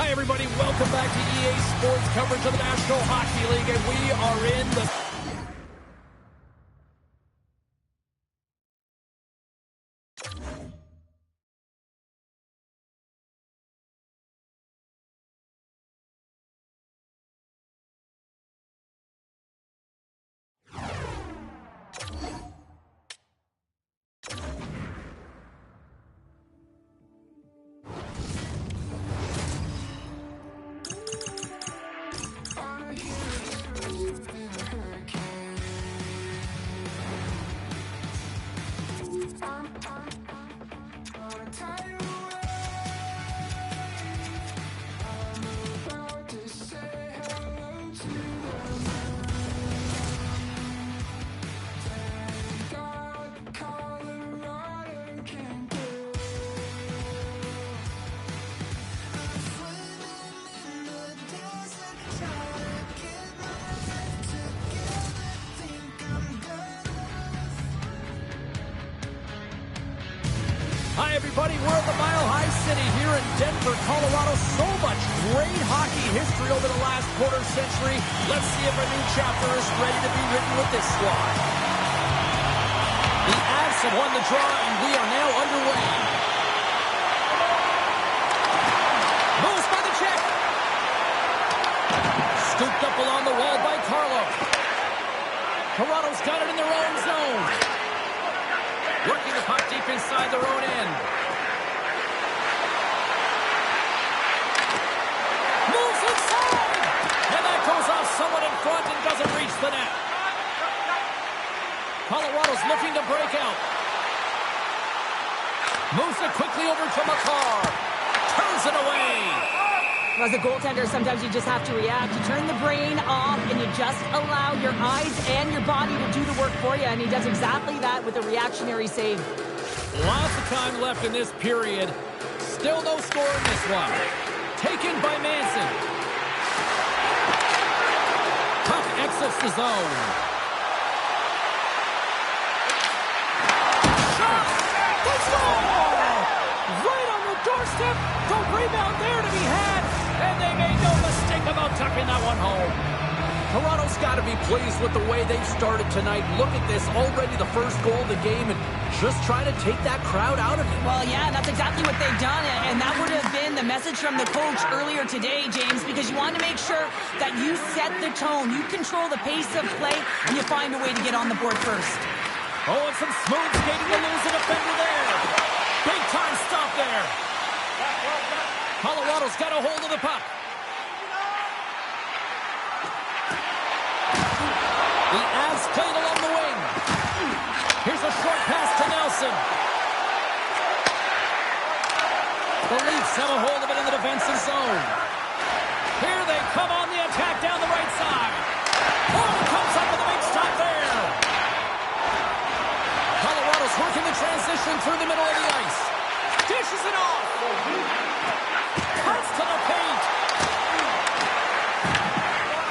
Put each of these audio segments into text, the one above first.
Hi, everybody. Welcome back to EA Sports coverage of the National Hockey League, and we are in the... Hi, everybody. We're at the Mile High City here in Denver, Colorado. So much great hockey history over the last quarter century. Let's see if a new chapter is ready to be written with this squad. The Avs have won the draw, and we are now underway. Moves by the check. Scooped up along the wall by Carlo. Toronto's got it in their own zone. Working the puck deep inside their own end. Moves inside! And that goes off someone in front and doesn't reach the net. Colorado's looking to break out. Moves it quickly over to Makar. Turns it away. As a goaltender, sometimes you just have to react. You turn the brain off and you just allow your eyes and your body to do the work for you. And he does exactly that with a reactionary save. Lots of time left in this period. Still no score in this one. Taken by Manson. Puck exits the zone. Shot! The score! Right on the doorstep. The rebound there to be had. And they made no mistake about tucking that one home. Toronto's got to be pleased with the way they've started tonight. Look at this, already the first goal of the game, and just trying to take that crowd out of it. Well, yeah, that's exactly what they've done, and that would have been the message from the coach earlier today, James, because you want to make sure that you set the tone, you control the pace of play, and you find a way to get on the board first. Oh, and some smooth skating to lose a defender there. Big time stop there. Colorado's got a hold of the puck. The Avs played along the wing. Here's a short pass to Nelson. The Leafs have a hold of it in the defensive zone. Here they come on the attack down the right side. Oh, comes up with a big stop there. Colorado's working the transition through the middle of the ice. Dishes it off. Cuts to the paint.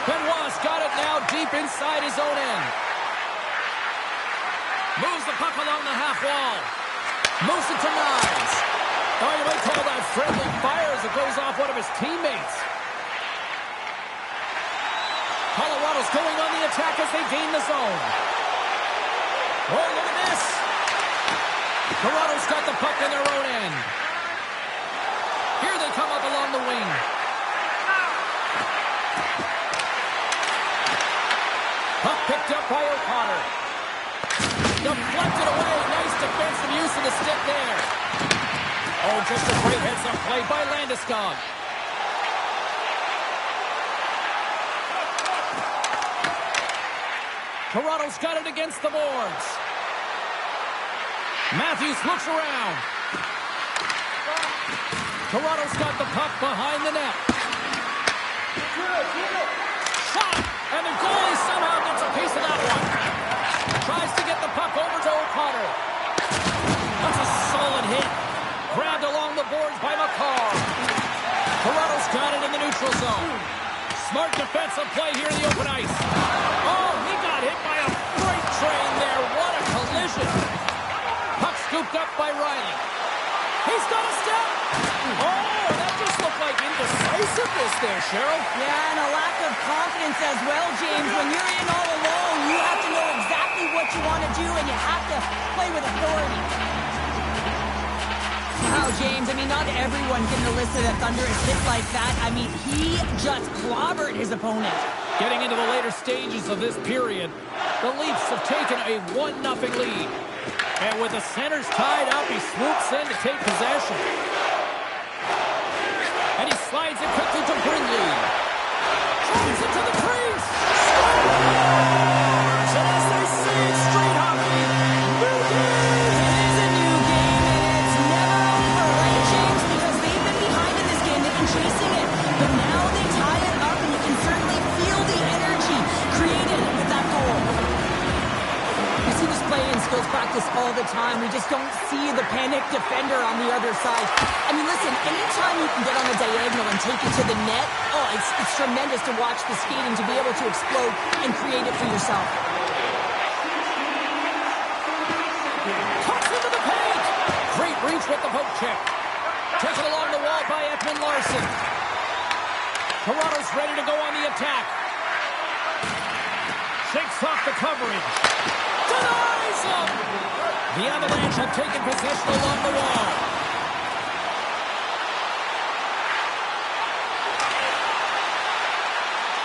Benoit's got it now deep inside his own end. Moves the puck along the half wall. Moves it to Knies. Oh, you might call that friendly fire as it goes off one of his teammates. Colorado's going on the attack as they gain the zone. Oh, look at this. Toronto's got the puck in their own end. Here they come up along the wing. Puck picked up by O'Connor. Deflected away. Nice defensive use of the stick there. Oh, just a great heads-up play by Landeskog. Toronto's got it against the boards. Matthews looks around. Toronto's got the puck behind the net. Shot! And the goalie somehow gets a piece of that one. Tries to get the puck over to O'Connor. That's a solid hit. Grabbed along the boards by Makar. Toronto's got it in the neutral zone. Smart defensive play here in the open ice. Oh, he got hit by a freight train there. What a collision. Puck scooped up by Riley. He's got a step. Oh, that just looked like indecisive decisiveness there, Cheryl. Yeah, and a lack of confidence as well, James. When you're in all alone, you have to know exactly what you want to do, and you have to play with authority. Wow, James, I mean, not everyone can elicit a thunderous hit like that. I mean, he just clobbered his opponent. Getting into the later stages of this period, the Leafs have taken a 1-0 lead. And with the centers tied up, he swoops in to take possession. And he slides it quickly to Brindley. Drives it to the crease. Scores! And as they say in street hockey, new game! It is a new game, and it's never over, right, James? Because they've been behind in this game. They've been chasing it. But now they tie it up, and you can certainly feel the energy created with that goal. You see this play in skills practice all the time. We just don't see the panic defender on the other side. I mean, listen, anytime you can get on the diagonal and take it to the net, oh, it's tremendous to watch the skating, to be able to explode and create it for yourself. Tucks into the paint. Great reach with the poke check. Taken along the wall by Ekman Larsson. Toronto's ready to go on the attack. Shakes off the coverage. Denies him! The Avalanche have taken possession along the wall.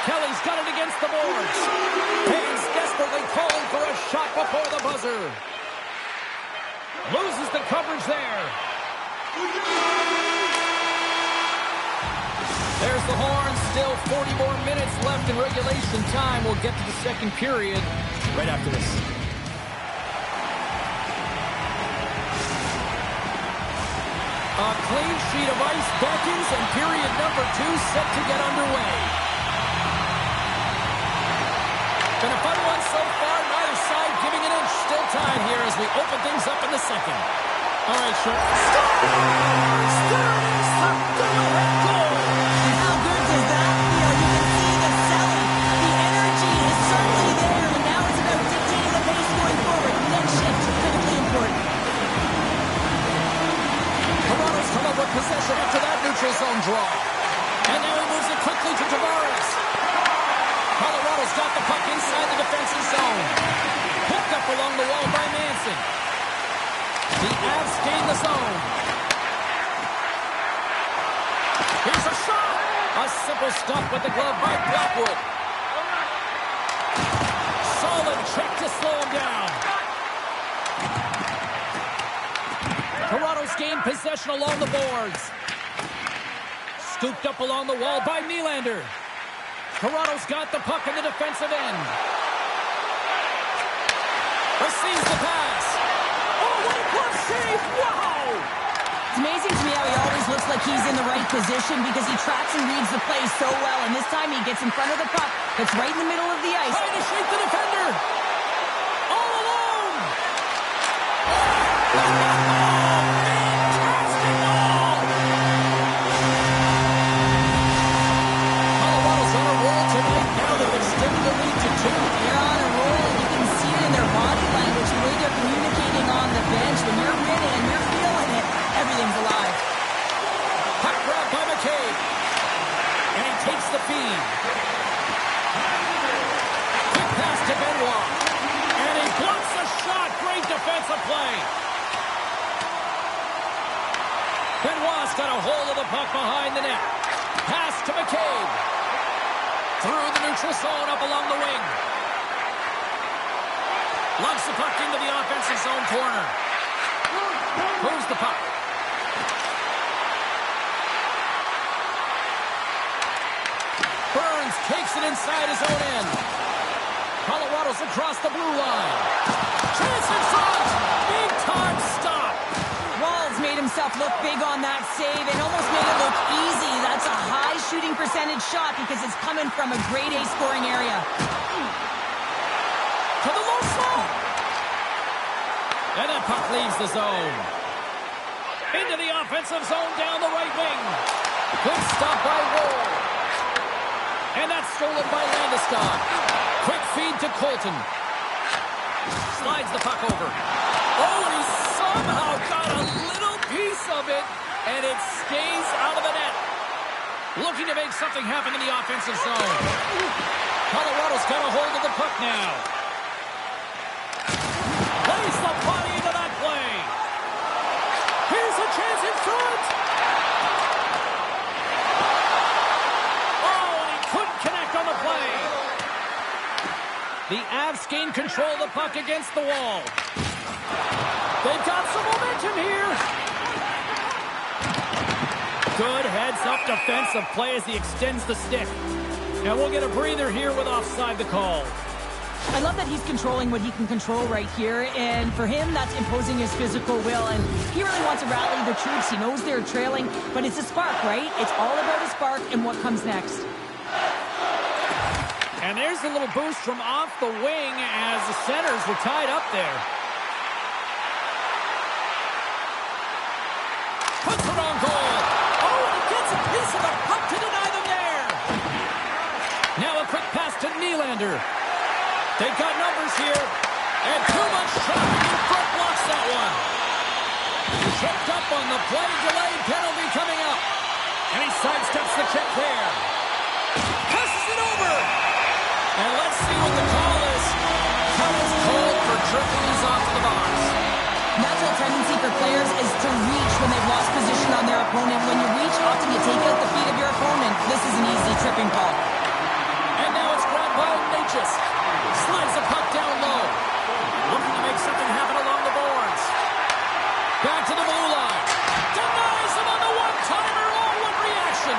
Kelly's got it against the boards. Hayes desperately calling for a shot before the buzzer. Loses the coverage there. There's the horn. Still 40 more minutes left in regulation time. We'll get to the second period right after this. A clean sheet of ice beckons, and period number 2 set to get underway. Been a fun one so far. Neither side giving an inch. Still time here as we open things up in the second. All right, Shep. Scores! There it is! The go-ahead goal! And how good does that feel? You can see the selling. The energy is certainly there, and now it's about dictating the pace going forward. Net shift, critically important. Toronto's come up with possession after that neutral zone draw. And now he moves it quickly to Tavares. Colorado's got the puck inside the defensive zone. Picked up along the wall by Manson. The Avs gain the zone. Here's a shot. A simple stop with the glove by Blackwood. Solid check to slow him down. Toronto's gained possession along the boards. Scooped up along the wall by Nylander. Toronto's got the puck in the defensive end. Receives the pass. Oh, what a glove save! Wow! It's amazing to me how he always looks like he's in the right position because he tracks and reads the play so well. And this time he gets in front of the puck that's right in the middle of the ice. Trying to shake the defender. All alone. Fantastic goal! Colorado's on a roll tonight. Now they've extended the lead to 2. They're on a roll, and you can see it in their body language, the way they're communicating on the bench. When you're winning and you're feeling it, everything's alive. Puck grab by McCabe. And he takes the feed. Quick pass to Benoit. And he blocks the shot. Great defensive play. Benoit's got a hold of the puck behind the net. Pass to McCabe. Through the neutral zone up along the wing. Lugs the puck into the offensive zone corner. Moves the puck. Burns takes it inside his own end. Colorado's across the blue line. Chance in front. Big time stop. Walls made himself look big on that save and almost made it look easy. That's a high shooting percentage shot because it's coming from a grade A scoring area. To the low slot. And that puck leaves the zone. Into the offensive zone down the right wing. Good stop by Ward. And that's stolen by Landeskog. Quick feed to Colton. Slides the puck over. Oh, and he somehow got a little piece of it, and it stays out of the net. Looking to make something happen in the offensive zone. Colorado's got a hold of the puck now. Plays the body into that play. Here's a chance in front. Oh, and he couldn't connect on the play. The Avs gain control of the puck against the wall. They've got some momentum here. Good heads-up defensive play as he extends the stick. And we'll get a breather here with offside the call. I love that he's controlling what he can control right here. And for him, that's imposing his physical will. And he really wants to rally the troops. He knows they're trailing. But it's a spark, right? It's all about a spark and what comes next. And there's a little boost from off the wing as the centers were tied up there. Puts it on goal. A piece of the puck to deny them there. Now a quick pass to Nylander. They've got numbers here. And too much traffic in front blocks that one. Tripped up on the play. Delayed penalty coming up. And he sidesteps the check there. Passes it over. And let's see what the call is. That is called for tripping off to the box. Natural tendency for players is to reach when they've lost position on their opponent. When you reach, often you take out the feet of your opponent. This is an easy tripping call. And now it's grabbed by Natchez. Slides the puck down low. Looking to make something happen along the boards. Back to the blue line. Denies him on the one-timer. Oh, what reaction.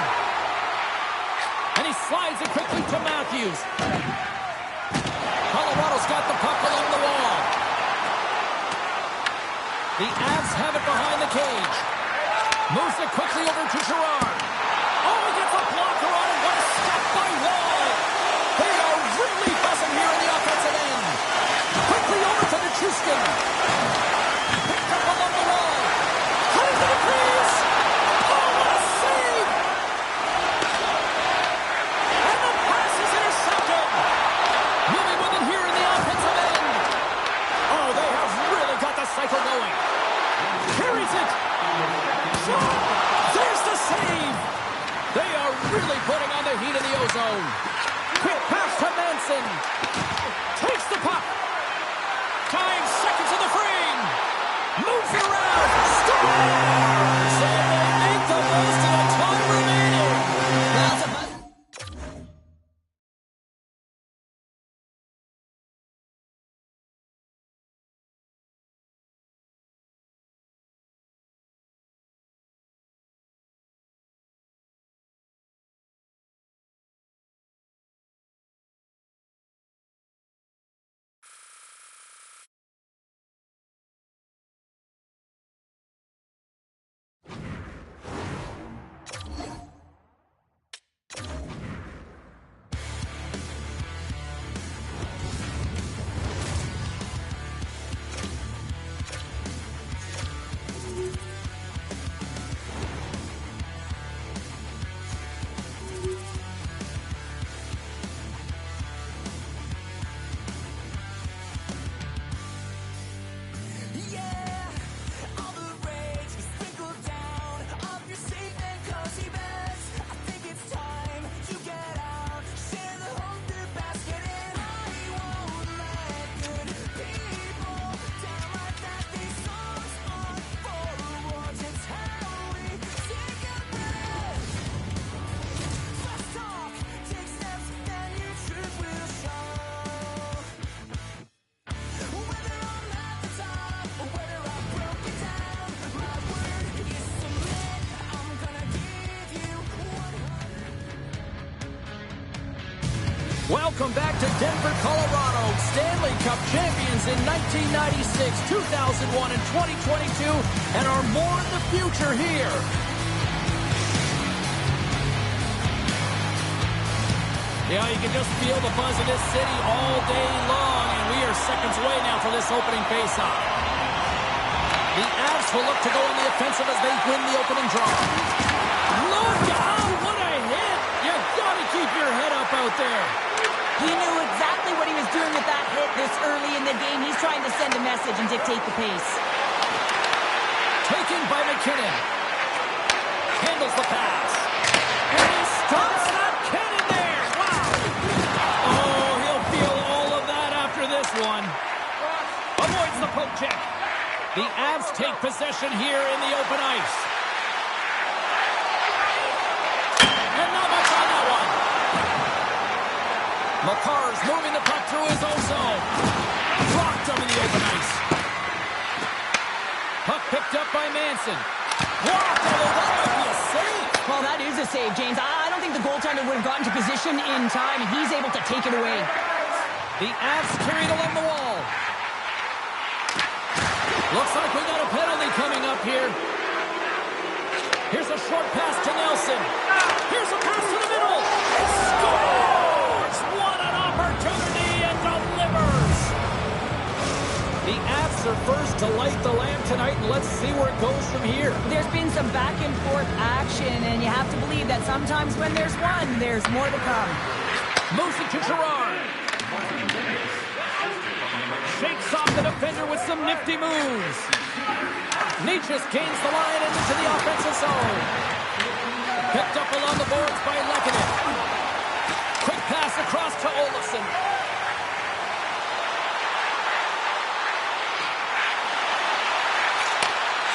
And he slides it quickly to Matthews. Colorado's got the puck along the wall. The Avs have it behind the cage. Moves it quickly over to Girard. Oh, he gets a blocker on it. What a step by Wall. They are really buzzing here in the offensive end. Quickly over to Nichushkin. Picked up along the wall. Cut into the crease. Oh, what a save. And the pass is intercepted. Moving with it here in the offensive end. Oh, they have really got the cycle going. Carries it. Shot. There's the save. They are really putting on the heat of the ozone. Quick pass to Manson. Takes the puck. 5 seconds in the frame. Moves it around. Scores. And they make the most of the time remaining. That's a Welcome back to Denver, Colorado. Stanley Cup champions in 1996, 2001, and 2022, and are more in the future here. Yeah, you can just feel the buzz of this city all day long, and we are seconds away now for this opening faceoff. The Avs will look to go on the offensive as they win the opening draw. Look out! What a hit! You gotta keep your head up out there. He knew exactly what he was doing with that hit this early in the game. He's trying to send a message and dictate the pace. Taken by McKinnon. Handles the pass. And he take possession here in the open ice. And not much on that one. Makar's moving the puck through his own zone. Blocked him in the open ice. Puck picked up by Manson. Blocked, although that might be a save. Well, that is a save, James. I don't think the goaltender would have gotten to position in time, and he's able to take it away. The Avs carried along the wall. Looks like we got a penalty coming up here. Here's a short pass to Nelson. Here's a pass to the middle. Scores! What an opportunity, and delivers! The Avs are first to light the lamp tonight, and let's see where it goes from here. There's been some back-and-forth action, and you have to believe that sometimes when there's one, there's more to come. Moves it to Gerard. Shakes off the defender with some nifty moves. Necas gains the line and into the offensive zone. Picked up along the boards by Lehkonen. Quick pass across to Olofsson.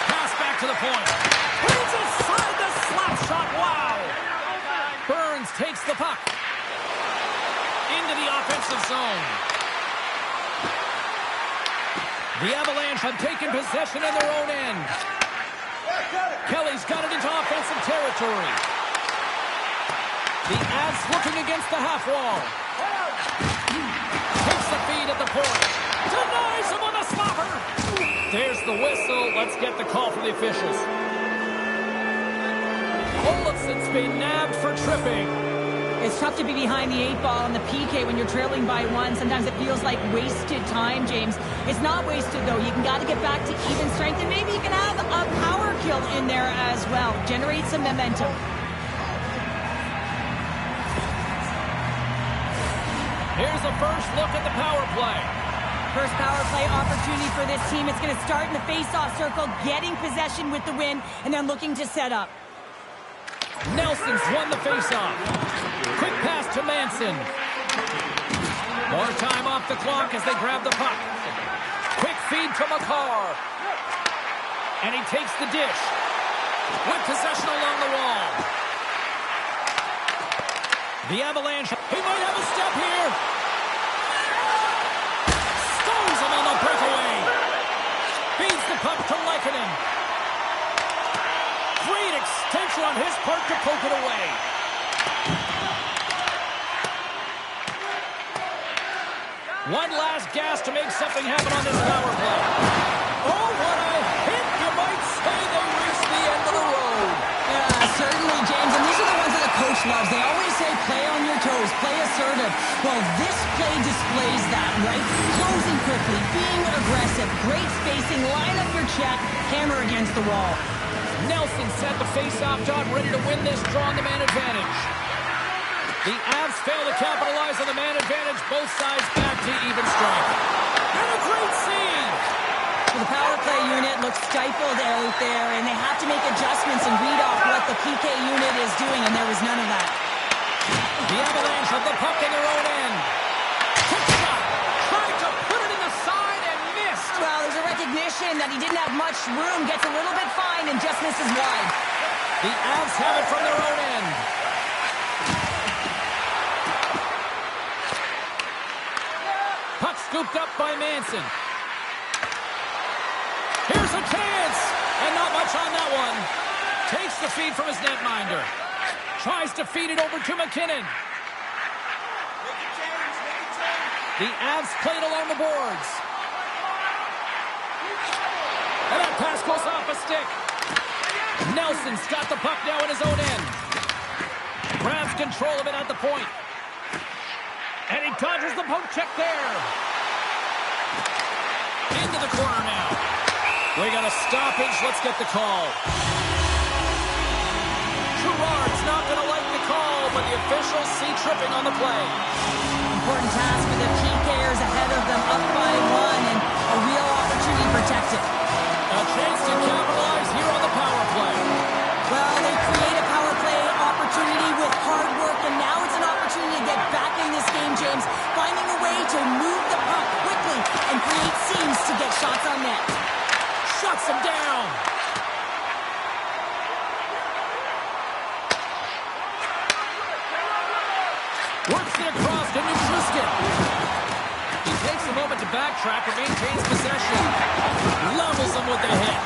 Pass back to the point. He's inside the slap shot. Wow! Burns takes the puck into the offensive zone. The Avalanche have taken possession in their own end. Kelly's got it into offensive territory. The Avs looking against the half wall. Takes the feed at the point. Denies him on a slapper. There's the whistle. Let's get the call from the officials. Olofsson's been nabbed for tripping. It's tough to be behind the 8-ball in the PK when you're trailing by one. Sometimes it feels like wasted time, James. It's not wasted, though. You got to get back to even strength, and maybe you can have a power kill in there as well. Generate some momentum. Here's a first look at the power play. First power play opportunity for this team. It's going to start in the face-off circle, getting possession with the win, and then looking to set up. Nelson's won the face-off. Quick pass to Manson. More time off the clock as they grab the puck. Quick feed to Makar. And he takes the dish. With possession along the wall. The Avalanche, he might have a step here. Stones him on the breakaway. Feeds the puck to Lehkonen. Great extension on his part to poke it away. One last gas to make something happen on this power play. Oh, what a hit! You might say they reached the end of the road. Yeah, certainly, James. And these are the ones that the coach loves. They always say, play on your toes, play assertive. Well, this play displays that, right? Closing quickly, being aggressive, great spacing, line up your check, hammer against the wall. Nelson set the face-off dot, ready to win this draw on the man advantage. The Avs fail to capitalize on the man advantage. Both sides back to even strength. And a great scene! The power play unit looks stifled out there, and they have to make adjustments and read off what the PK unit is doing, and there was none of that. The Avalanche have the puck in their own end. Quick shot! Tried to put it in the side and missed! Well, there's a recognition that he didn't have much room, gets a little bit fine, and just misses wide. The Avs have it from their own end. Puck scooped up by Manson. Here's a chance! And not much on that one. Takes the feed from his netminder. Tries to feed it over to McKinnon. The Avs played along the boards. And that pass goes off a stick. Nelson's got the puck now in his own end. Grabs control of it at the point. And he dodges the poke check there. Into the corner now. We got a stoppage. Let's get the call. Gerard's not going to like the call, but the officials see tripping on the play. Important task for the PKers ahead of them, up by one, and a real opportunity protected. A chance to capitalize here on the power play. Well, they create a power play opportunity with hard work, and now it's an opportunity to get back in this game, James, finding a way to move the puck quickly and create seams to get shots on net. Shuts him down. Works it across to Nichushkin. He takes a moment to backtrack and maintains possession. Levels him with the hit.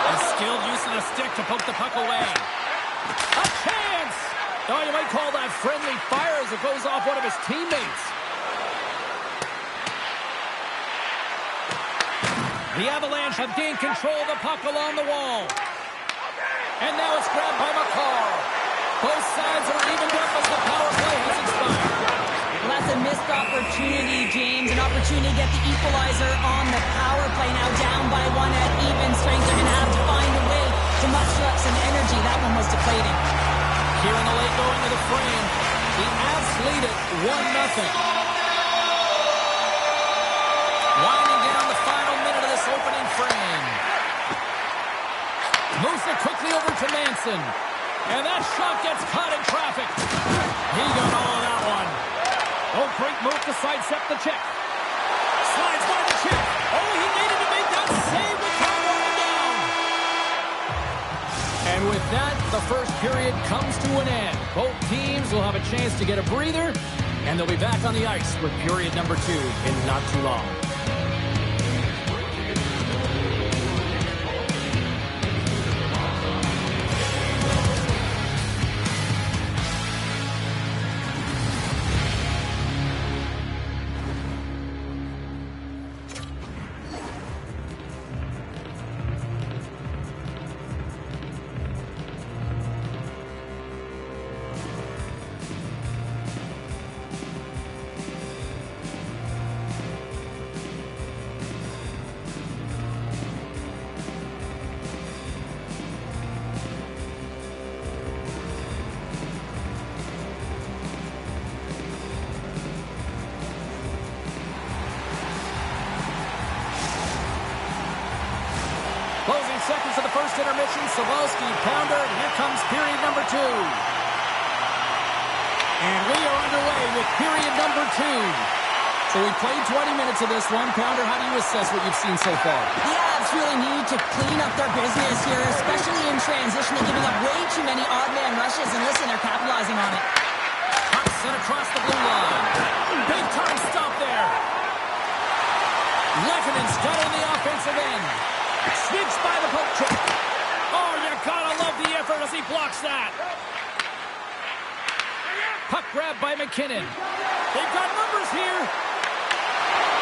A skilled use of the stick to poke the puck away. A chance! Oh, you might call that friendly fire as it goes off one of his teammates. The Avalanche have gained control of the puck along the wall. And now it's grabbed by Makar. Both sides are evened up as the power play has expired. Well, that's a missed opportunity, James. An opportunity to get the equalizer on the power play. Now down by one at even strength. They're going to have to find a way to muster up some energy. That one was deflating. Here in the late going of the frame, the Avs lead it 1-0. Winding down the final minute of this opening frame. Moves it quickly over to Manson. And that shot gets caught in traffic. He got all of that one. Oh, great move to sidestep the check. Slides by the check. Oh, he needed to make that save with time running down. And with that, the first period comes to an end. Both teams will have a chance to get a breather, and they'll be back on the ice for period number 2 in not too long. Closing seconds of the first intermission. Savalsky, Pounder, and here comes period number 2. And we are underway with period number 2. So we played 20 minutes of this one. Pounder, how do you assess what you've seen so far? The Avs really need to clean up their business here, especially in transition. They're giving up way too many odd man rushes, and listen, they're capitalizing on it. Puck sent across the blue line. Big time stop there. Lekkinen got on the offensive end. Sneaks by the poke check. Oh, you gotta love the effort as he blocks that. Puck grab by McKinnon. They've got numbers here.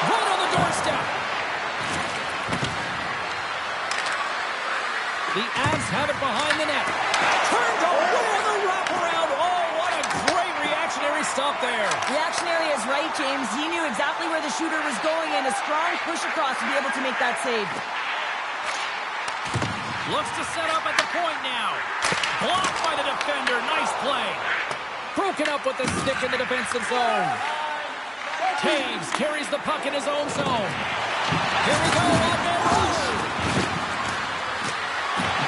Right on the doorstep. The Avs have it behind the net. Turned away on the wraparound. Oh, what a great reactionary stop there. Reactionary is right, James. He knew exactly where the shooter was going, and a strong push across to be able to make that save. Looks to set up at the point now. Blocked by the defender. Nice play. Broken up with the stick in the defensive zone. Taves carries the puck in his own zone. Here we go. Odd-man rush.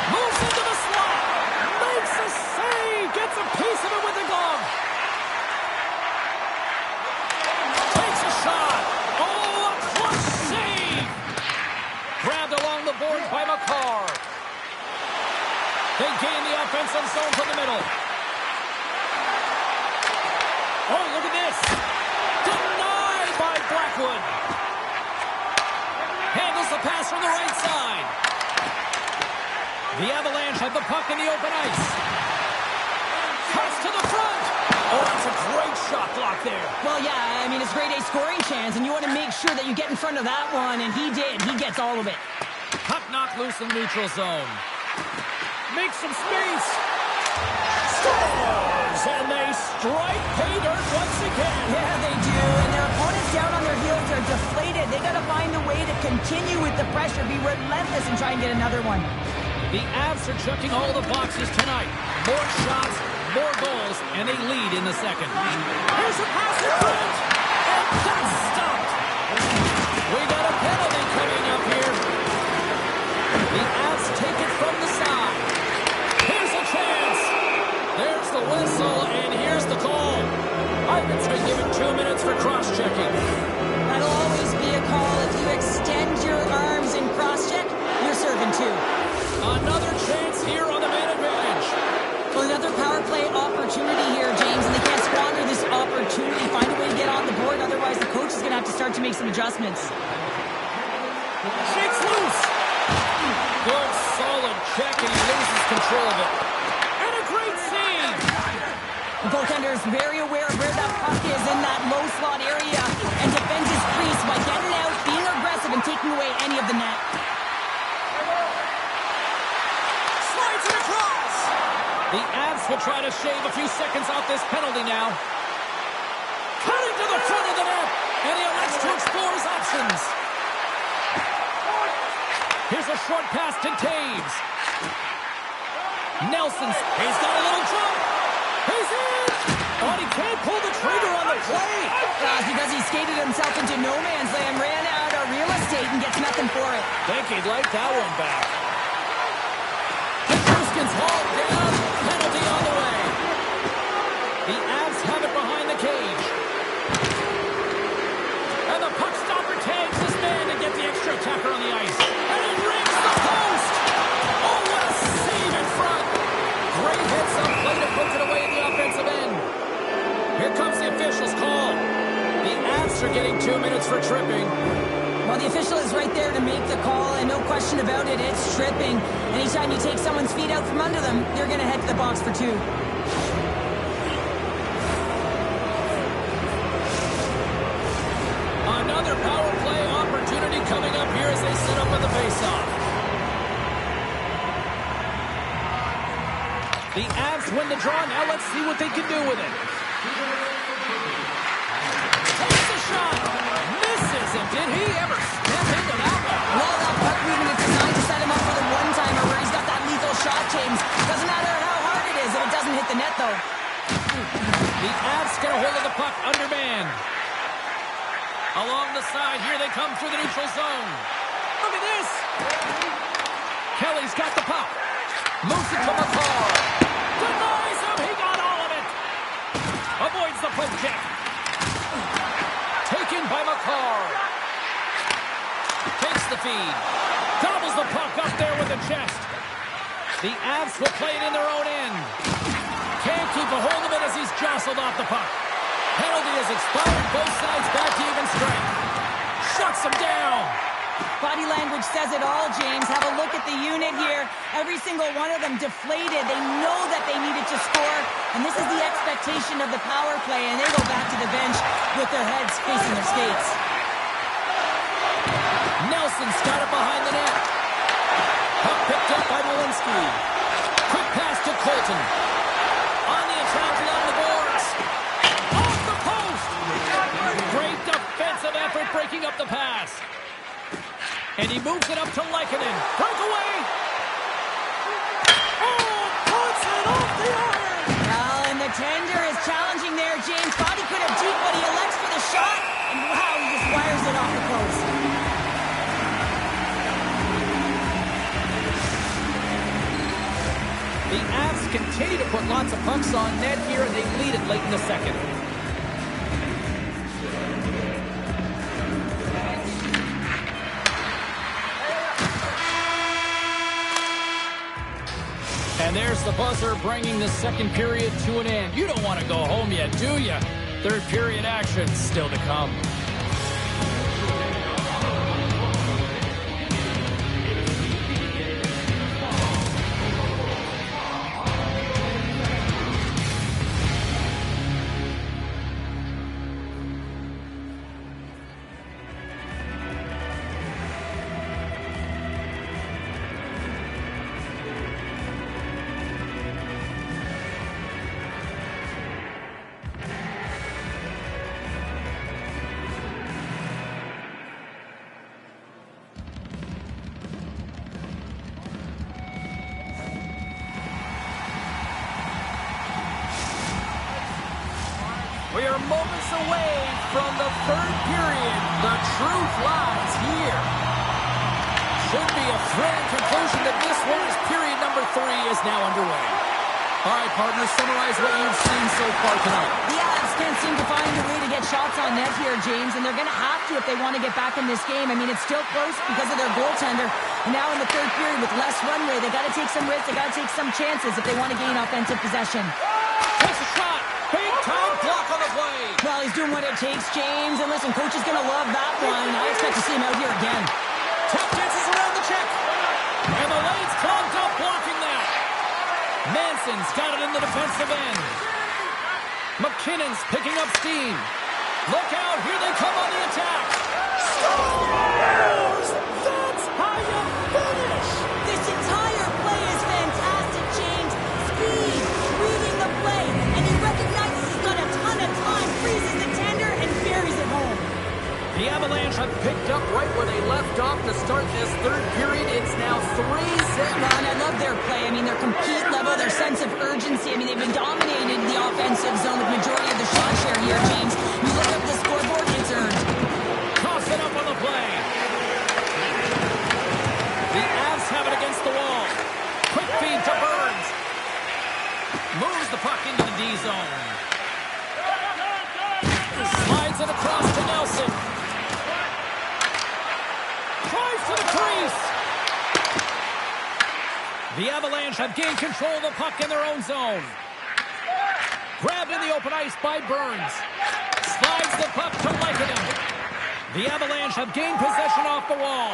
Moves into the slot. Makes a save. Gets a piece of it with the glove. Takes a shot. Oh, a clutch save. Grabbed along the boards by Makar. They gain the offensive zone from the middle. Oh, look at this. Denied by Blackwood. Handles the pass from the right side. The Avalanche have the puck in the open ice. Cuts to the front. Oh, that's a great shot block there. Well, yeah, I mean, it's grade A scoring chance, and you want to make sure that you get in front of that one, and he did. He gets all of it. Puck knocked loose in the neutral zone. Makes some space. Scores! And they strike pay dirt once again. Yeah, they do. And their opponents down on their heels are deflated. They got to find a way to continue with the pressure, be relentless, and try and get another one. The Avs are checking all the boxes tonight. More shots, more goals, and they lead in the second. Here's a pass in front. And that's stopped. We got a penalty coming up here. The Avs take it from the side. Here's a chance. There's the whistle, and here's the call. I've been given 2 minutes for cross-checking. That'll always be a call if you extend start to make some adjustments. Shakes loose. Good, solid check, and he loses control of it. And a great save. The goaltender is very aware of where that puck is in that low slot area and defends his crease by getting out, being aggressive, and taking away any of the net. Slides it across. The Avs will try to shave a few seconds off this penalty now. Cutting to the front of the net, and he elects to explore his options. Here's a short pass to Taves. Nelson, he's got a little jump. He's in! But he can't pull the trigger on the play. Because he skated himself into no man's land, ran out of real estate, and gets nothing for it. Think he'd like that one back. Petruskin's hauled down. Penalty on the way. The Avs have it behind the cage. And the puck stopper tags his man to get the extra attacker on the ice. And he rings the post. Oh, what a save in front. Great heads-up play to poke it away in the offensive end. Here comes the official's call. The Avs are getting 2 minutes for tripping. Well, the official is right there to make the call, and no question about it, it's tripping. Anytime you take someone's feet out from under them, you're going to head to the box for 2. Another power play opportunity coming up here as they set up on the faceoff. The Avs win the draw. Now let's see what they can do with it. Takes a shot. Misses, and did he ever step into that one? Well, that puck movement is designed to set him up for the one-timer where he's got that lethal shot, James. Doesn't matter how hard it is if it doesn't hit the net, though. The Avs get a hold of the puck undermanned. Along the side, here they come through the neutral zone. Look at this. Kelly's got the puck. Moves it to McCall. Denies him. He got all of it. Avoids the poke check. Taken by McCall. Takes the feed. Gobbles the puck up there with the chest. The Avs will play it in their own end. Can't keep a hold of it as he's jostled off the puck. Penalty has expired. Both sides back to even strength. Shuts him down. Body language says it all, James. Have a look at the unit here. Every single one of them deflated. They know that they needed to score, and this is the expectation of the power play, and they go back to the bench with their heads facing their skates. Nelson's got it behind the net. Puck picked up by Walensky. Quick pass to Colton. On the attack along the boards. Off the post. Great defensive effort breaking up the pass. And he moves it up to Lehkonen. Breakaway. Oh, puts it off the iron. Well, and the tender is challenging there, James. Thought he could have deep, but he elects for the shot. And wow, he just wires it off the post. The Avs continue to put lots of pucks on net here, and they lead it late in the second. And there's the buzzer bringing the second period to an end. You don't want to go home yet, do you? Third period action still to come. We are moments away from the third period. The truth lies here. Should be a thrilling conclusion to this one as period number 3 is now underway. All right, partners, summarize what you've seen so far tonight. The Avs can't seem to find a way to get shots on net here, James, and they're going to have to if they want to get back in this game. I mean, it's still close because of their goaltender. And now in the third period with less runway, they got to take some risks, they got to take some chances if they want to gain offensive possession. Takes a shot. Big time block on the play. Well, He's doing what it takes, James. And listen, coach is going to love that one. I expect to see him out here again. Tap dances around the check. And the lane's clogged up blocking that. Manson's got it in the defensive end. McKinnon's picking up steam. Look out, here they come on the attack. Scores! That's how you finish! This entire play is fantastic, James. Speed, reading the play, and he recognizes he's got a ton of time, freezes the tender, and buries it home. The Avalanche have picked up right where they left off to start this third period. It's now 3-0. And I love their play. I mean, their compete level, their sense of urgency. I mean, they've been dominating the offensive zone with majority of the shot share here, James. You look up the scoreboard, it's earned. Toss it up on the play. The Avs have it against the wall. Quick feed to Burns. Moves the puck into the D zone. Slides it across to Nelson. Drives to the crease. The Avalanche have gained control of the puck in their own zone. Grabbed in the open ice by Burns. Slides the puck to Lehkonen. The Avalanche have gained possession off the wall.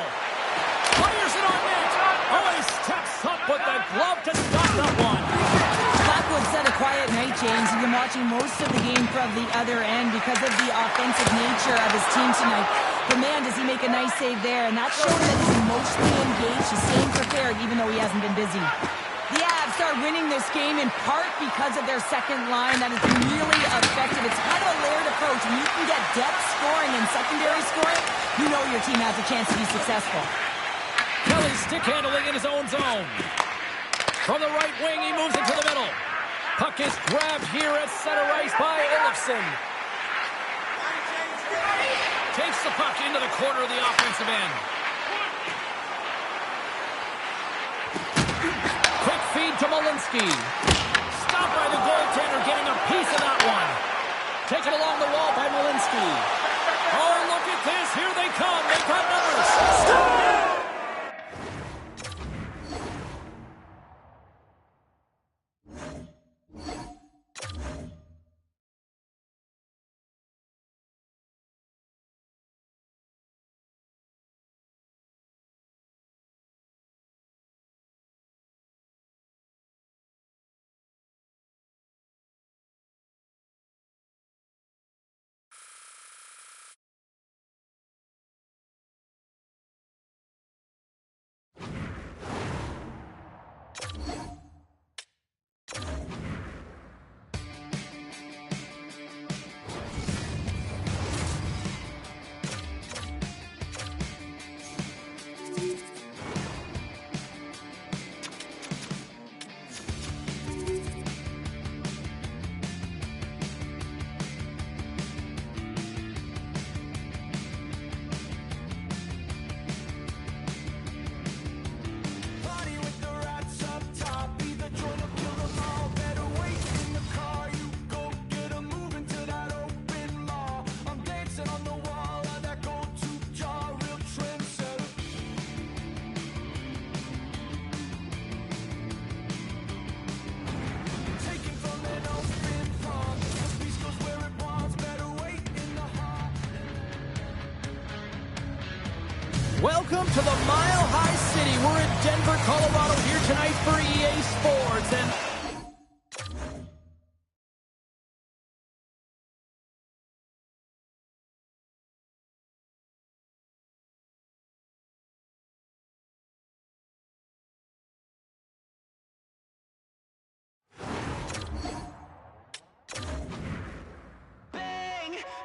Fires it on net. Oh, he steps up with the glove to stop that one. Blackwood said a quiet night, James. He's been watching most of the game from the other end because of the offensive nature of his team tonight. But man, does he make a nice save there. And that's showing that he's emotionally engaged. He's staying prepared even though he hasn't been busy. The Avs are winning this game in part because of their second line that has been really effective. It's kind of a layered approach. When you can get depth scoring and secondary scoring, you know your team has a chance to be successful. Kelly stick handling in his own zone. From the right wing, he moves it to the middle. Puck is grabbed here at center ice by Olofsson. Takes the puck into the corner of the offensive end. Quick feed to Malinsky. Stopped by the goaltender, getting a piece of that one. Taken along the wall by Malinsky. Oh, look at this. Here they come. They've got numbers. Stop! Welcome to the Mile High City. We're in Denver, Colorado here tonight for EA Sports. And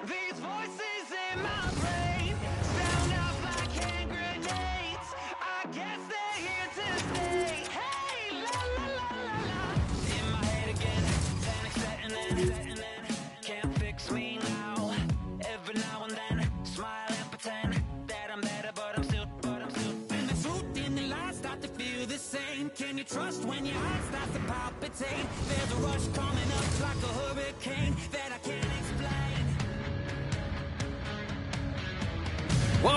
these voices in my brain sound out like hand grenades. I guess they're here to stay. Hey, la la la la la. In my head again, panic setting in. Can't fix me now. Every now and then, smile and pretend that I'm better, but I'm still. And the truth and the lies start to feel the same. Can you trust when your heart starts to palpitate? There's a rush coming up like a hurricane that I can't explain.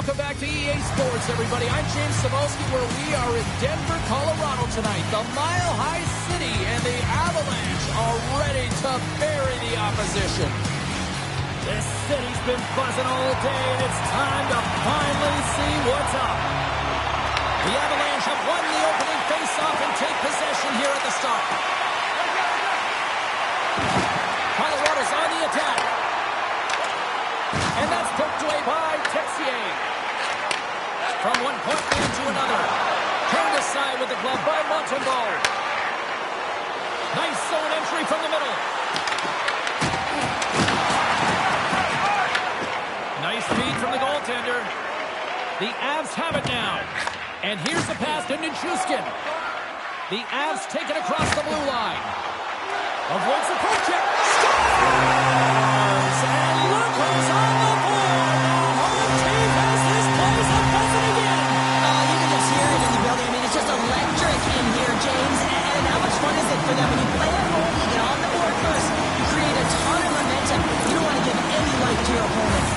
welcome back to EA Sports, everybody. I'm James Cybulski, where we are in Denver, Colorado tonight. The Mile High City and the Avalanche are ready to bury the opposition. This city's been buzzing all day, and it's time to finally see what's up. The Avalanche have won the opening face-off and take possession here at the start. Colorado's on the attack. And that's poked away by Texier. From one point man to another. Turned aside with the glove by Montembeault. Nice zone entry from the middle. Nice feed from the goaltender. The Avs have it now. And here's the pass to Nichushkin. The Avs take it across the blue line. Avoids the poke check. Scores! And look who's on the board. The home team has this place a buzzing again. You can just hear it in the building. I mean, it's just electric in here, James. And how much fun is it for them? When you play at home, you get on the board first. You create a ton of momentum. You don't want to give any life to your opponents.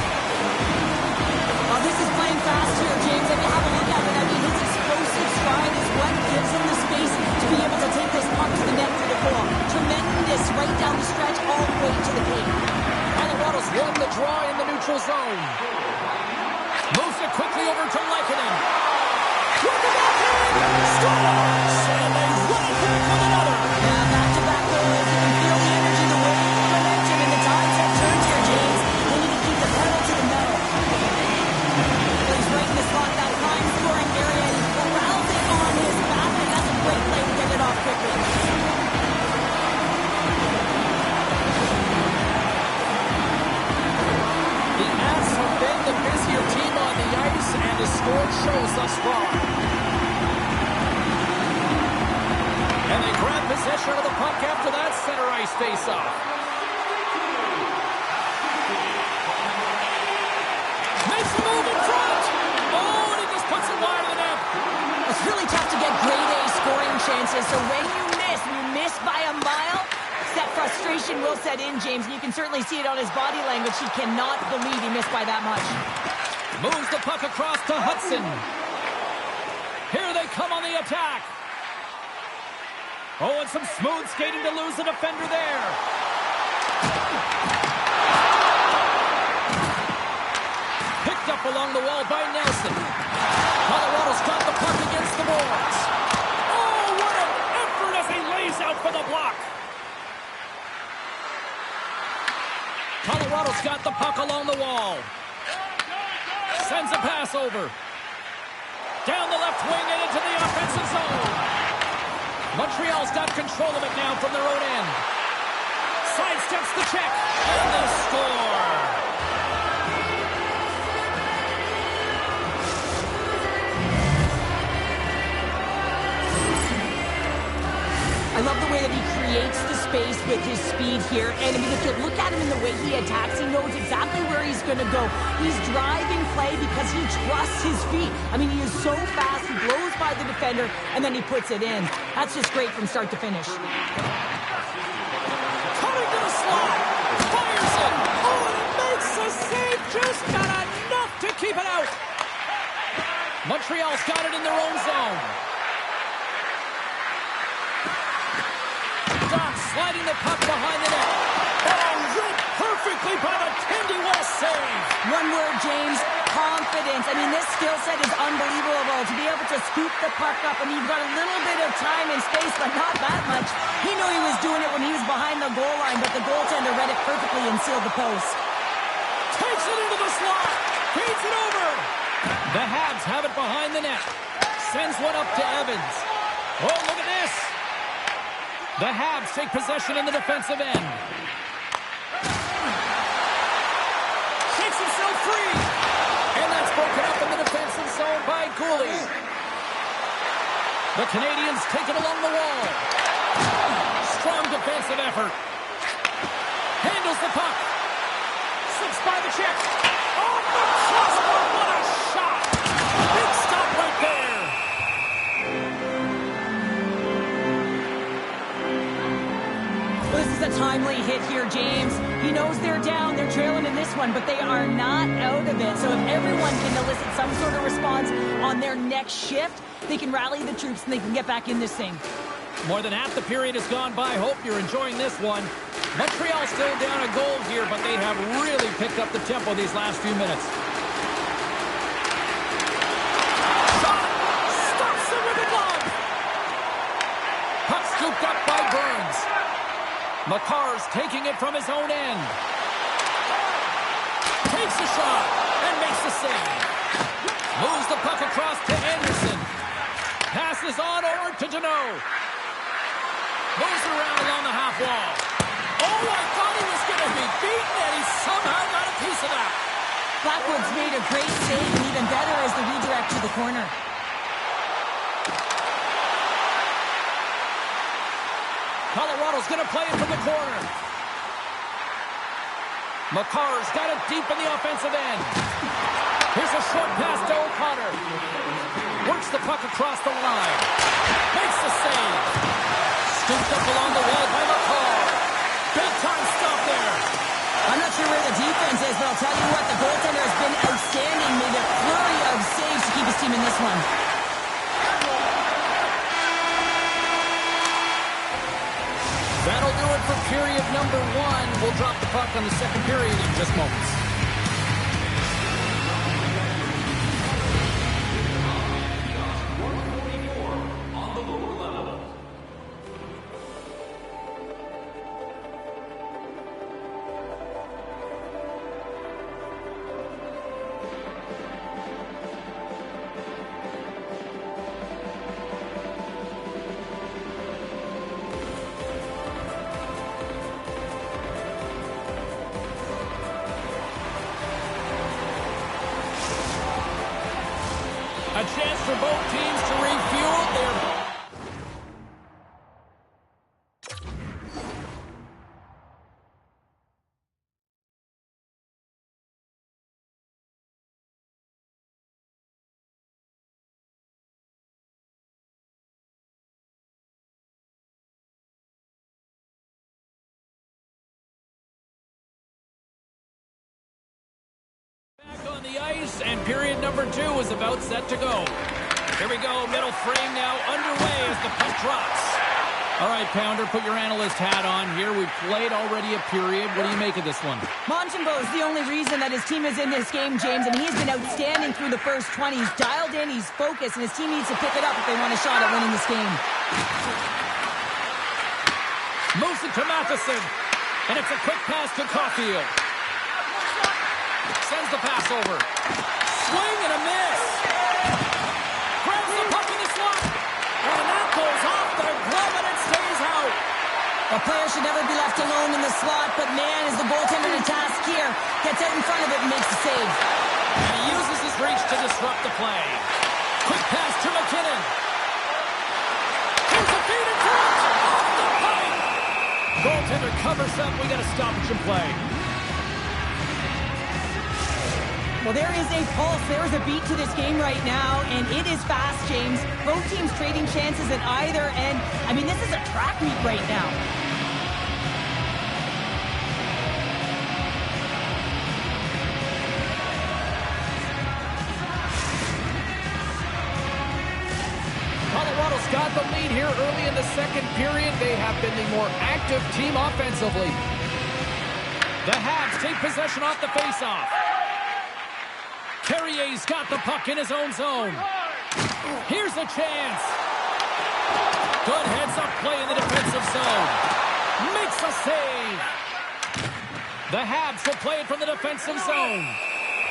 This is playing fast here, James. If you have a look at it, I mean, his explosive stride is what gives him the space to be able to take this puck to the net for the goal. Tremendous right down the stretch all the way to the paint. Colorado's won the draw in the neutral zone. Moves it quickly over to Lehkonen. With the backhand, scores! And they run it back with another. Yeah, back-to-back goals. You can feel the energy, the wave, the momentum, and the tides have turned here, James. They need to keep the pedal to the metal. He's right in the slot, that prime scoring area. He's corralled it on his back, and that's a great play to get it off quickly. The Avs have been the busier team on the ice, and the score shows thus far. And they grab possession of the puck after that center ice face-off. Makes the move in front. Oh, and he just puts it wide of the net. It's really tough to get grade A scoring chances, so when you miss by a mile, that frustration will set in, James, and you can certainly see it on his body language. He cannot believe he missed by that much. Moves the puck across to Hudson. Here they come on the attack. Oh, and some smooth skating to lose the defender there. Picked up along the wall by Nelson. Colorado's got the puck against the boards. Oh, what an effort as he lays out for the block. Colorado's got the puck along the wall. Sends a pass over. Down the left wing and into the offensive zone. Montreal's got control of it now from their own end. Sidesteps the check. And they score. I love the way that he creates the space with his speed here. And I mean, if you look at him in the way he attacks, he knows exactly where he's going to go. He's driving play because he trusts his feet. I mean, he is so fast. He blows by the defender, and then he puts it in. That's just great from start to finish. Coming to the slot. Fires it. Oh, and it makes the save. Just got enough to keep it out. Montreal's got it in their own zone. Sliding the puck behind the net. Oh, ripped perfectly by the Tendy West save. One word, James, confidence. I mean, this skill set is unbelievable. To be able to scoop the puck up, and you've got a little bit of time and space, but not that much. He knew he was doing it when he was behind the goal line, but the goaltender read it perfectly and sealed the post. Takes it into the slot. Feeds it over. The Habs have it behind the net. Sends one up to Evans. Oh, look at this. The Habs take possession in the defensive end. Shakes himself free. And that's broken up in the defensive zone by Cooley. The Canadians take it along the wall. Strong defensive effort. Handles the puck. Slips by the check. Oh, McCluster, what a shot. Big stop right there. This is a timely hit here, James. He knows they're down, they're trailing in this one, but they are not out of it. So if everyone can elicit some sort of response on their next shift, they can rally the troops and they can get back in this thing. More than half the period has gone by. Hope you're enjoying this one. Montreal still down a goal here, but they have really picked up the tempo these last few minutes. Shot! Stops it with a glove! Puck scooped up by Burns. Makar's taking it from his own end. Takes a shot and makes the save. Moves the puck across to Anderson. Passes on over to Deneau. Moves it around along the half wall. Oh, I thought he was going to be beaten, and he somehow got a piece of that. Blackwood's made a great save, and even better is the redirect to the corner. Colorado's going to play it from the corner. Makar's got it deep in the offensive end. Here's a short pass to O'Connor. Works the puck across the line. Makes the save. Scooped up along the wall by Makar. Big time stop there. I'm not sure where the defense is, but I'll tell you what, the goaltender has been outstanding. Made a flurry of saves to keep his team in this one. That'll do it for period number 1. We'll drop the puck on the second period in just moments. A chance for both teams to refuel their... Back on the ice, and period number 2 is about set to go. Here we go, middle frame now underway as the puck drops. All right, Pounder, put your analyst hat on here. We've played already a period. What do you make of this one? Montembeault is the only reason that his team is in this game, James, and he's been outstanding through the first 20. He's dialed in, he's focused, and his team needs to pick it up if they want a shot at winning this game. Moves it to Matheson, and it's a quick pass to Caulfield. Sends the pass over. Swing and a miss. Grabs the puck in the slot. And that goes off the glove and it stays out. A player should never be left alone in the slot, but man, is the goaltender to task here. Gets out in front of it and makes the save. And he uses his reach to disrupt the play. Quick pass to McKinnon. Here's a feed in front. Off the pipe. Goaltender covers up. We got a stoppage in play. Well, there is a pulse. There is a beat to this game right now, and it is fast, James. Both teams trading chances at either end. I mean, this is a track meet right now. Colorado's got the lead here early in the second period. They have been the more active team offensively. The Habs take possession off the faceoff. Carrier's got the puck in his own zone. Here's a chance. Good heads-up play in the defensive zone. Makes a save. The Habs will play it from the defensive zone.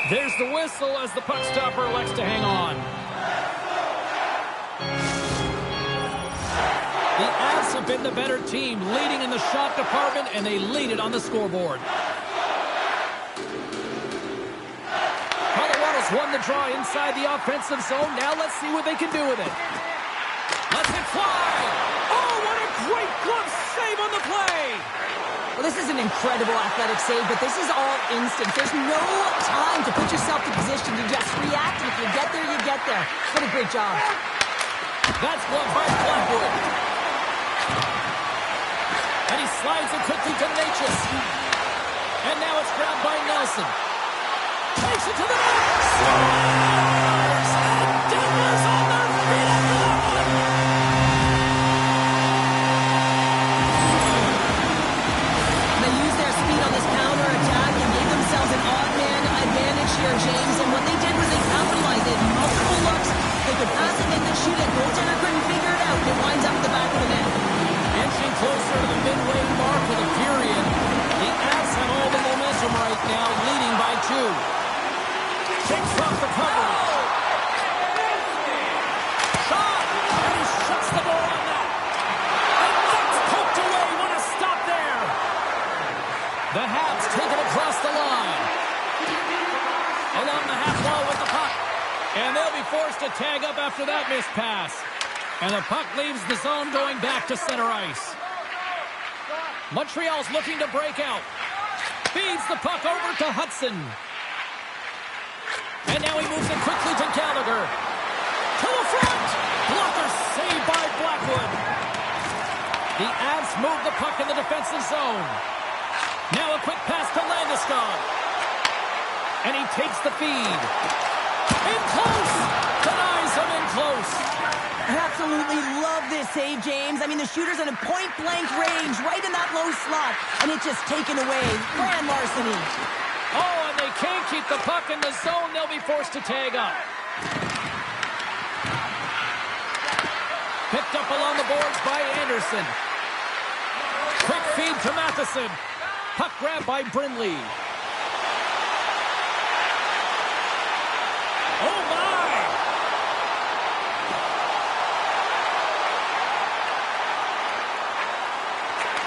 There's the whistle as the puck stopper elects to hang on. The Avs have been the better team, leading in the shot department, and they lead it on the scoreboard. Colorado's won the draw inside the offensive zone. Now let's see what they can do with it. Let's it fly. Oh, what a great glove save on the play. Well, this is an incredible athletic save, but this is all instinct. There's no time to put yourself in position to just react. If you get there, you get there. What a great job. That's gloved by Blackwood. And he slides it quickly to Natchez. And now it's grabbed by Nelson. Takes it to the net. Scores! And Denver's on their feet after that one. to tag up after that missed pass. And the puck leaves the zone going back to center ice. Montreal's looking to break out. Feeds the puck over to Hudson. And now he moves it quickly to Gallagher. To the front! Blocker saved by Blackwood. The Avs move the puck in the defensive zone. Now a quick pass to Landeskog. And he takes the feed. In close! Denies him in close. I absolutely love this save, James. I mean, the shooter's in a point-blank range, right in that low slot, and it's just taken away. Grand larceny. Oh, and they can't keep the puck in the zone. They'll be forced to tag up. Picked up along the boards by Anderson. Quick feed to Matheson. Puck grab by Brindley. Oh, my!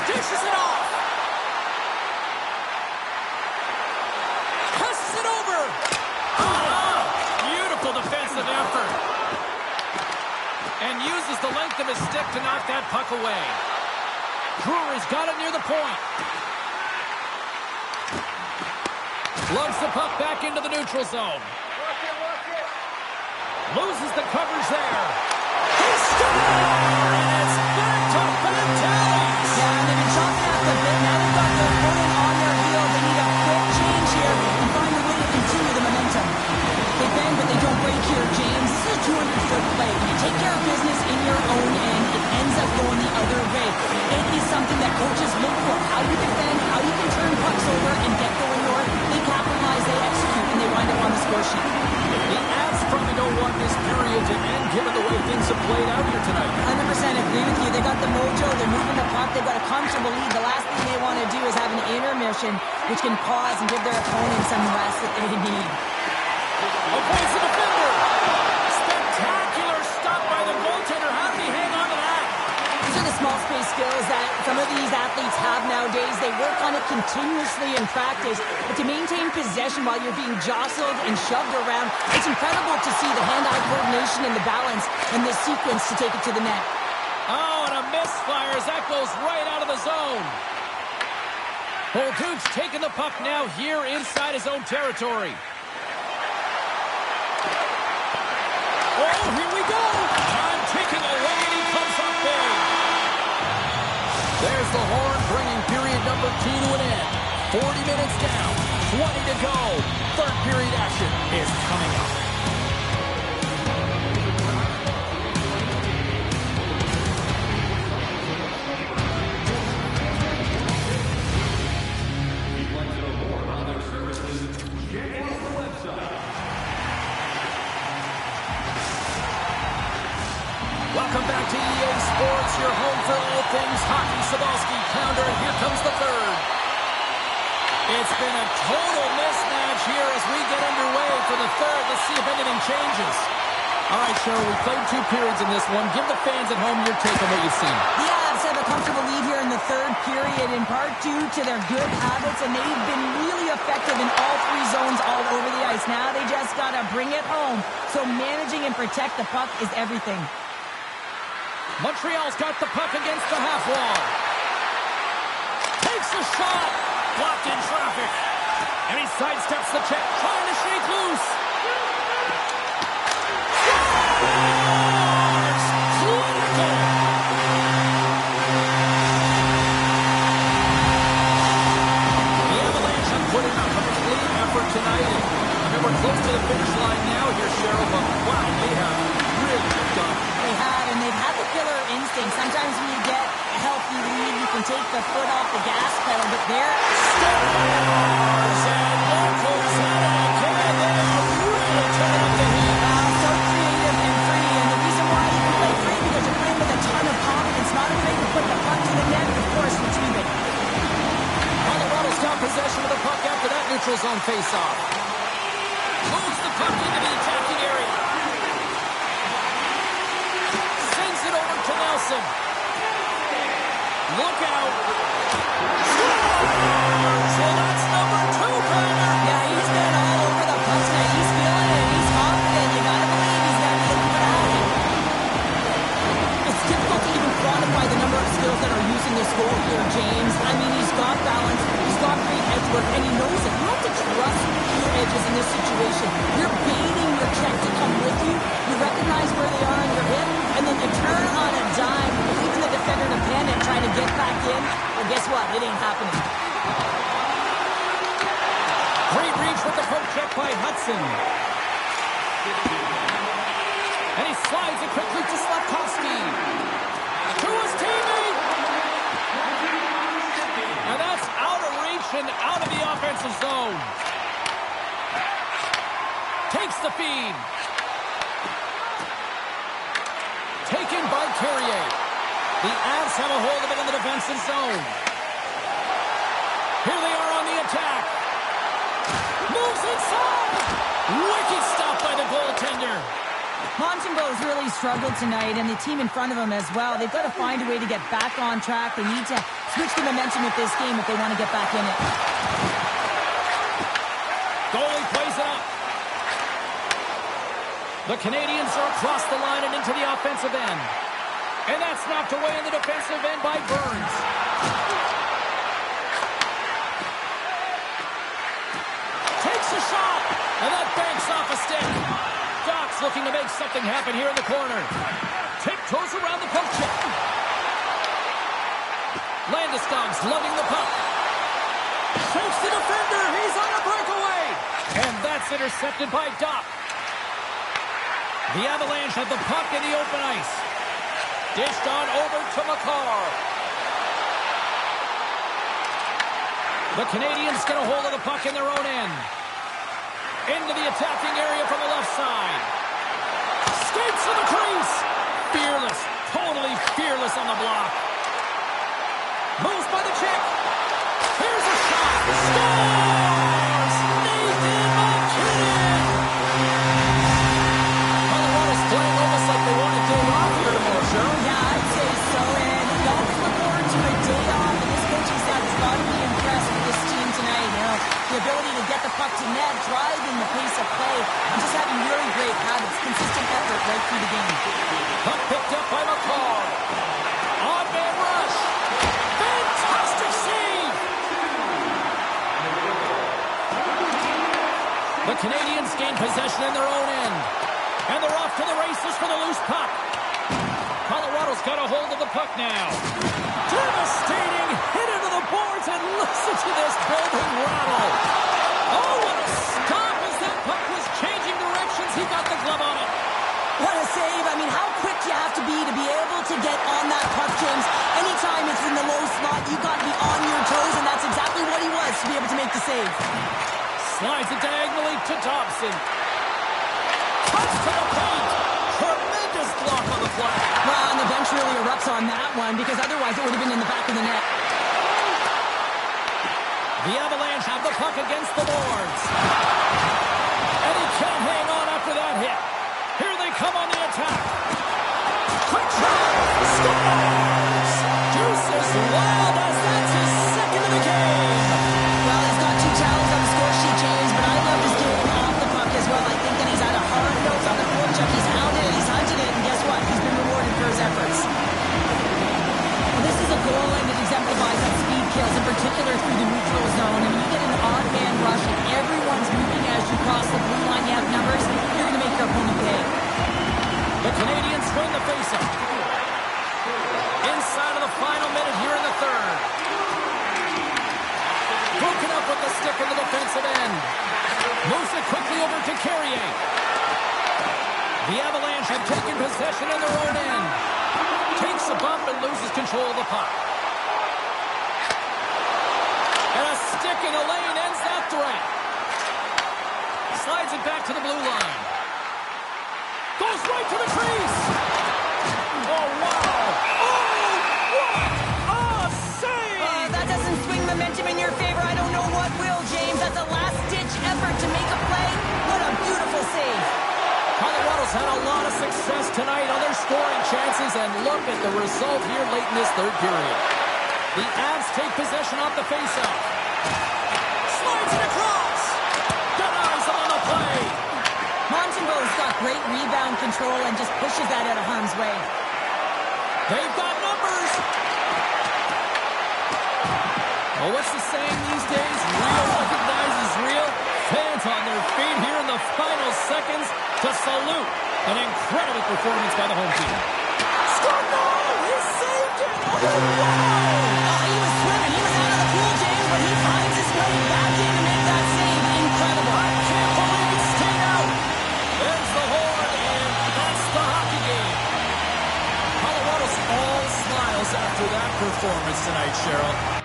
Dishes it off. Passes it over. Oh, beautiful defensive effort. And uses the length of his stick to knock that puck away. Drury's got it near the point. Lugs the puck back into the neutral zone. Loses the coverage there. He scores! And it's back to Fantalis. Yeah, and they've been chopping at the bit. Now they've got their opponent on their heels. They need a quick change here and find a way to continue the momentum. They bend, but they don't break here, James. This is a 200-foot play. When you take care of business in your own end, it ends up going the other way. It is something that coaches look for. How you defend, how you can turn pucks over and get going north. They capitalize, they execute, and they wind up on the score sheet. The Avs probably don't want this period to end, given the way things have played out here tonight. 100% agree with you. They got the mojo. They're moving the puck. They've got a comfortable lead. The last thing they want to do is have an intermission, which can pause and give their opponent some rest that they need. Avoids the defender. Spectacular stop by the goaltender. How did he hang on to that? These are the small space skills that some of these athletes have nowadays. They work on it continuously in practice. But to maintain possession while you're being jostled and shoved around, it's incredible to see the hand-eye coordination and the balance in this sequence to take it to the net. Oh, and a misfire as that goes right out of the zone. Bolduc's taking the puck now here inside his own territory. Oh, here we go. Time ticking away, and he comes up big. There's the horn, bringing period number 2 to an end. 40 minutes down, 20 to go. Third period action is coming up. Welcome back to EA Sports, your home for all things hockey. Sabalski counter, and here comes the third. It's been a total mismatch here as we get underway for the third. Let's see if anything changes. All right, Cheryl, we played 2 periods in this one. Give the fans at home your take on what you've seen. The Avs have a comfortable lead here in the third period, in part due to their good habits, and they've been really effective in all 3 zones all over the ice. Now they just got to bring it home. So managing and protect the puck is everything. Montreal's got the puck against the half wall. Takes a shot. Blocked in traffic. And he sidesteps the check, trying to shake loose. Scores! Clinical! The Avalanche have put in a complete effort tonight. I mean, we're close to the finish line now here, Cheryl, but wow, they have really done. They have, and they've had the killer instinct. Sometimes when you get a healthy lead, you can take the foot off the gas pedal, but they're Stars and locals out of the can. They are really turning up the heat. so creative and free, and the reason why you can play free because you're playing with a ton of confidence, not afraid to put the puck to the net, of course, retrieve it. Colorado's got possession of the puck after that neutral zone face-off. Moves the puck into the attacking area. Sends it over to Nelson. Look out. Scores! Well, that's number 2, Connor. Yeah, he's been all over the puck tonight. He's feeling it, and he's confident. You gotta believe he's gonna be the this goal here, James. I mean, he's got balance, he's got great edge work, and he knows it. You have to trust your edges in this situation. You're baiting your check to come with you. You recognize where they are on your hip, and then you turn on a dime, leaving the defender to panic, trying to get back in. Well, guess what? It ain't happening. Great reach with the poke check by Hudson. And he slides it quickly to Slafkovsky. To his teammate. And that's out of reach and out of the offensive zone. Takes the feed. Taken by Carrier. The Avs have a hold of it in the defensive zone. Here they are on the attack. Moves inside. Wicked stop by the goaltender. Montembeau's really struggled tonight, and the team in front of him as well. They've got to find a way to get back on track. They need to switch the momentum with this game if they want to get back in it. Goalie plays it up. The Canadians are across the line and into the offensive end. And that's knocked away in the defensive end by Burns. Takes a shot, and that banks off a stick. Doc's looking to make something happen here in the corner. Tiptoes around the poke check. Landeskog's lugging the puck. Shakes the defender. He's on a breakaway. And that's intercepted by Doc. The Avalanche have the puck in the open ice. Dished on over to Makar. The Canadians get a hold of the puck in their own end. Into the attacking area from the left side. Skates to the crease. Fearless. Totally fearless on the block. Moves by the check. Here's a shot. Scores! Nathan MacKinnon! Colorado's playing almost like they want a day off here tomorrow, Cheryl. Yeah, I'd say so, and you don't look forward to a day off, and this coaching staff has got to be impressed with this team tonight. You know, the ability to get the puck to net, driving the pace of play, and just having really great habits, consistent effort right through the game. Puck picked up by Makar. On-man rush. Fantastic save! The Canadians gain possession in their own end. And they're off to the races for the loose puck. Colorado's got a hold of the puck now. Devastating hit into the boards, and listen to this building rattle. Oh, what a stop as that puck was changing directions. He got the glove on it. What a save. I mean, how quick do you have to be able to get on that puck, James? Anytime it's in the low slot, you got to be on your toes, and that's exactly what he was to be able to make the save. Slides it diagonally to Dobson. Cuts to the paint. Tremendous block on the flat. Well, and the bench really erupts on that one, because otherwise it would have been in the back of the net. The Avalanche have the puck against the boards. And he can't hang on after that hit. Here they come on the attack. Quick shot. Scores! Deuce is wild as that's his second of the game. Well, he's got 2 talents on the score sheet, James, but I love his game off the puck as well. I think that he's had a hard nose on the forecheck. He's hounded it, he's hunted it, and guess what? He's been rewarded for his efforts. Well, this is a goal, and it exemplifies that speed kills, in particular through the neutral zone. I mean, you get an odd man rush, and everyone's moving as you cross the blue line. You have numbers, you're going to make your opponent pay. The Canadians win the faceoff. Inside of the final minute here in the third. Broken up with the stick in the defensive end. Moves it quickly over to Carrier. The Avalanche have taken possession in their own end. Takes a bump and loses control of the puck. And a stick in the lane ends that threat. Slides it back to the blue line. Goes right to the crease. Oh, wow. Oh, what a save. That doesn't swing momentum in your favor. I don't know what will, James. That's a last-ditch effort to make a play. What a beautiful save. Colorado's had a lot of success tonight on their scoring chances, and look at the result here late in this third period. The Avs take possession off the faceoff. Slides it across. Denies him on the play. Montembeau's got great rebound control and just pushes that out of harm's way. They've got numbers. Well, what's the saying these days? Real recognizes real. Fans on their feet here in the final seconds to salute an incredible performance by the home team. Scored goal! He saved it! Oh, wow! He was swimming. He was out of the pool, James, but he finds his way back in to make that save. Incredible. I can't believe he stayed out. There's the horn, and that's the hockey game. Colorado's all smiles after that performance tonight, Cheryl.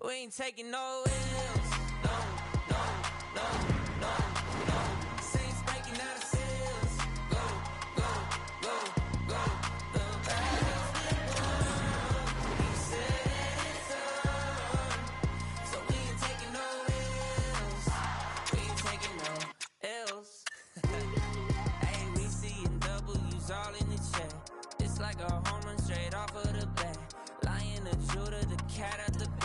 We ain't taking no